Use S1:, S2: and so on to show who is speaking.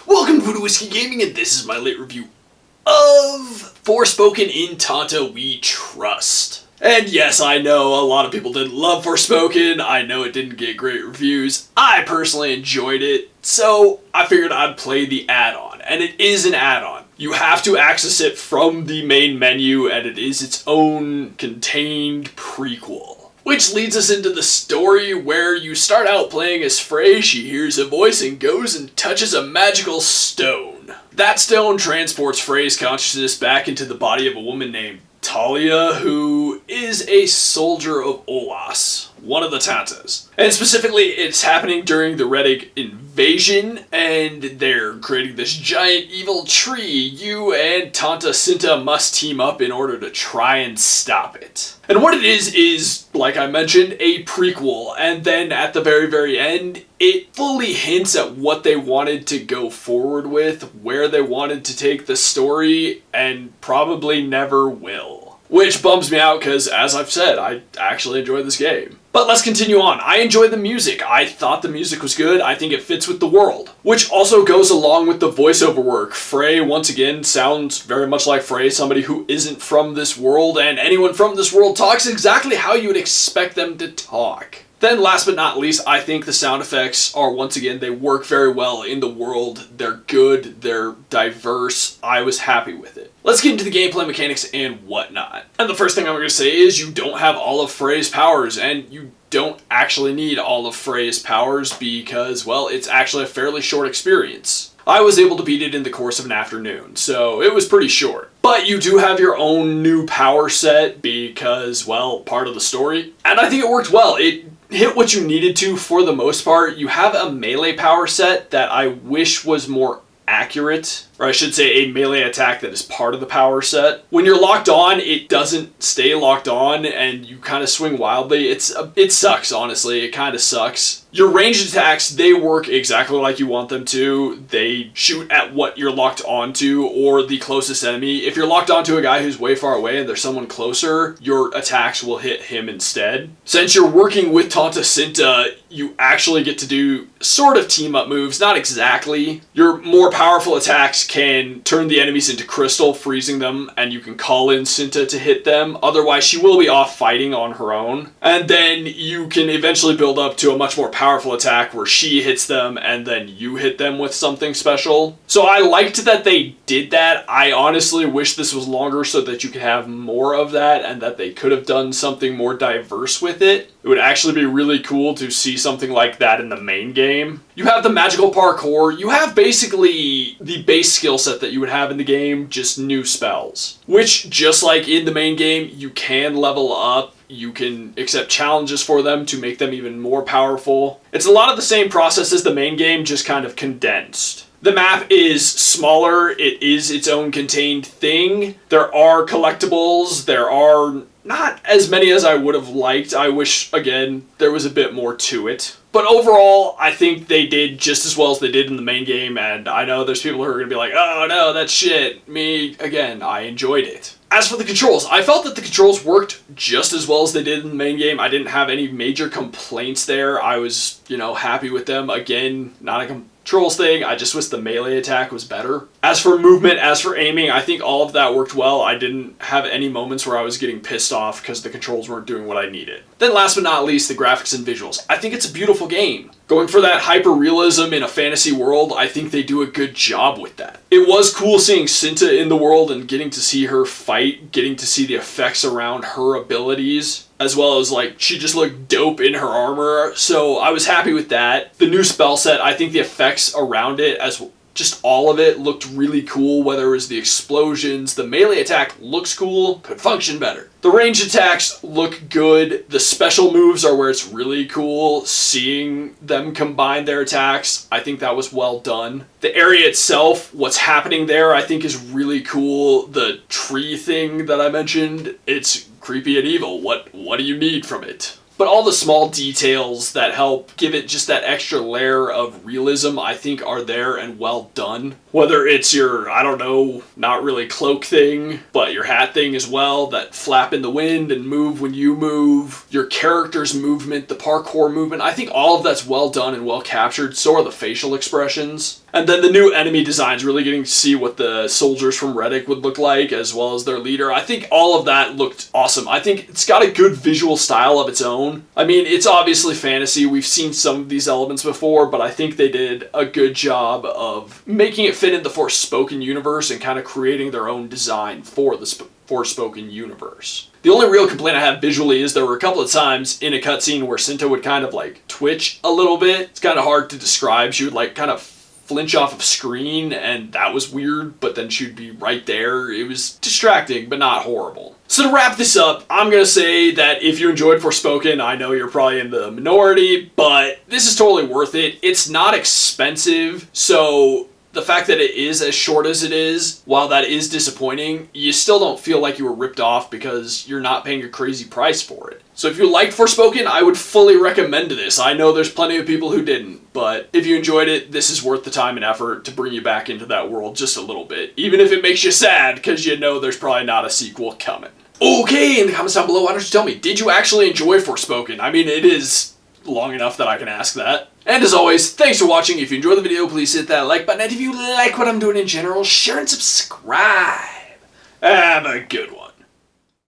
S1: Welcome to Voodoo Whiskey Gaming, and this is my late review of Forspoken in Tanta We Trust. And yes, I know a lot of people didn't love Forspoken. I know it didn't get great reviews. I personally enjoyed it, so I figured I'd play the add-on. And it is an add-on. You have to access it from the main menu, and it is its own contained prequel. Which leads us into the story where you start out playing as Frey. She hears a voice and goes and touches a magical stone. That stone transports Frey's consciousness back into the body of a woman named Talia, who is a soldier of Olas, one of the Tantas. And specifically, it's happening during the Red Egg invasion, and they're creating this giant evil tree. You and Tanta Cinta must team up in order to try and stop it. And what it is, like I mentioned, a prequel, and then at the very, very end, it fully hints at what they wanted to go forward with, where they wanted to take the story, and probably never will. Which bums me out because, as I've said, I actually enjoyed this game. But let's continue on. I enjoyed the music. I thought the music was good. I think it fits with the world. Which also goes along with the voiceover work. Frey, once again, sounds very much like Frey, somebody who isn't from this world, and anyone from this world talks exactly how you would expect them to talk. Then last but not least, I think the sound effects are, once again, they work very well in the world. They're good, they're diverse. I was happy with it. Let's get into the gameplay mechanics and whatnot. And the first thing I'm going to say is you don't have all of Frey's powers, and you don't actually need all of Frey's powers because, well, it's actually a fairly short experience. I was able to beat it in the course of an afternoon, so it was pretty short. But you do have your own new power set because, well, part of the story. And I think it worked well. It hit what you needed to for the most part. You have a melee power set that I wish was more accurate, or I should say a melee attack that is part of the power set. When you're locked on, it doesn't stay locked on and you kind of swing wildly. It sucks, honestly. It kind of sucks. Your ranged attacks, they work exactly like you want them to. They shoot at what you're locked onto or the closest enemy. If you're locked onto a guy who's way far away and there's someone closer, your attacks will hit him instead. Since you're working with Tanta Cinta, you actually get to do sort of team-up moves. Not exactly. Your more powerful attacks can turn the enemies into crystal, freezing them, and you can call in Cinta to hit them. Otherwise, she will be off fighting on her own. And then you can eventually build up to a much more powerful attack where she hits them and then you hit them with something special. So I liked that they did that. I honestly wish this was longer so that you could have more of that and that they could have done something more diverse with it. It would actually be really cool to see something like that in the main game. You have the magical parkour. You have basically the base skill set that you would have in the game, just new spells. Which, just like in the main game, you can level up. You can accept challenges for them to make them even more powerful. It's a lot of the same process as the main game, just kind of condensed. The map is smaller. It is its own contained thing. There are collectibles. There are not as many as I would have liked. I wish, again, there was a bit more to it. But overall, I think they did just as well as they did in the main game, and I know there's people who are going to be like, oh no, that's shit. Me, again, I enjoyed it. As for the controls, I felt that the controls worked just as well as they did in the main game. I didn't have any major complaints there. I was, happy with them. Again, not a controls thing. I just wish the melee attack was better. As for movement, as for aiming, I think all of that worked well. I didn't have any moments where I was getting pissed off because the controls weren't doing what I needed. Then last but not least, the graphics and visuals. I think it's a beautiful game. Going for that hyper-realism in a fantasy world, I think they do a good job with that. It was cool seeing Cinta in the world and getting to see her fight, getting to see the effects around her abilities, as well as, she just looked dope in her armor, so I was happy with that. The new spell set, I think the effects around it, as just all of it, looked really cool, whether it was the explosions. The melee attack looks cool, could function better. The ranged attacks look good. The special moves are where it's really cool. Seeing them combine their attacks, I think that was well done. The area itself, what's happening there, I think is really cool. The tree thing that I mentioned, it's creepy and evil. What do you need from it? But all the small details that help give it just that extra layer of realism, I think, are there and well done. Whether it's your, not really cloak thing, but your hat thing as well, that flap in the wind and move when you move, your character's movement, the parkour movement, I think all of that's well done and well captured. So are the facial expressions. And then the new enemy designs, really getting to see what the soldiers from Reddick would look like, as well as their leader. I think all of that looked awesome. I think it's got a good visual style of its own. I mean, it's obviously fantasy. We've seen some of these elements before, but I think they did a good job of making it fit in the Forspoken universe and kind of creating their own design for the Forspoken universe. The only real complaint I have visually is there were a couple of times in a cutscene where Cinta would kind of like twitch a little bit. It's kind of hard to describe. She would like kind of flinch off of screen, and that was weird, but then she'd be right there. It was distracting, but not horrible. So to wrap this up, I'm going to say that if you enjoyed Forspoken, I know you're probably in the minority, but this is totally worth it. It's not expensive, so the fact that it is as short as it is, while that is disappointing, you still don't feel like you were ripped off because you're not paying a crazy price for it. So if you liked Forspoken, I would fully recommend this. I know there's plenty of people who didn't, but if you enjoyed it, this is worth the time and effort to bring you back into that world just a little bit. Even if it makes you sad, because you know there's probably not a sequel coming. Okay, in the comments down below, why don't you tell me, did you actually enjoy Forspoken? I mean, it is long enough that I can ask that. And as always, thanks for watching. If you enjoyed the video, please hit that like button. And if you like what I'm doing in general, share and subscribe. Have a good one.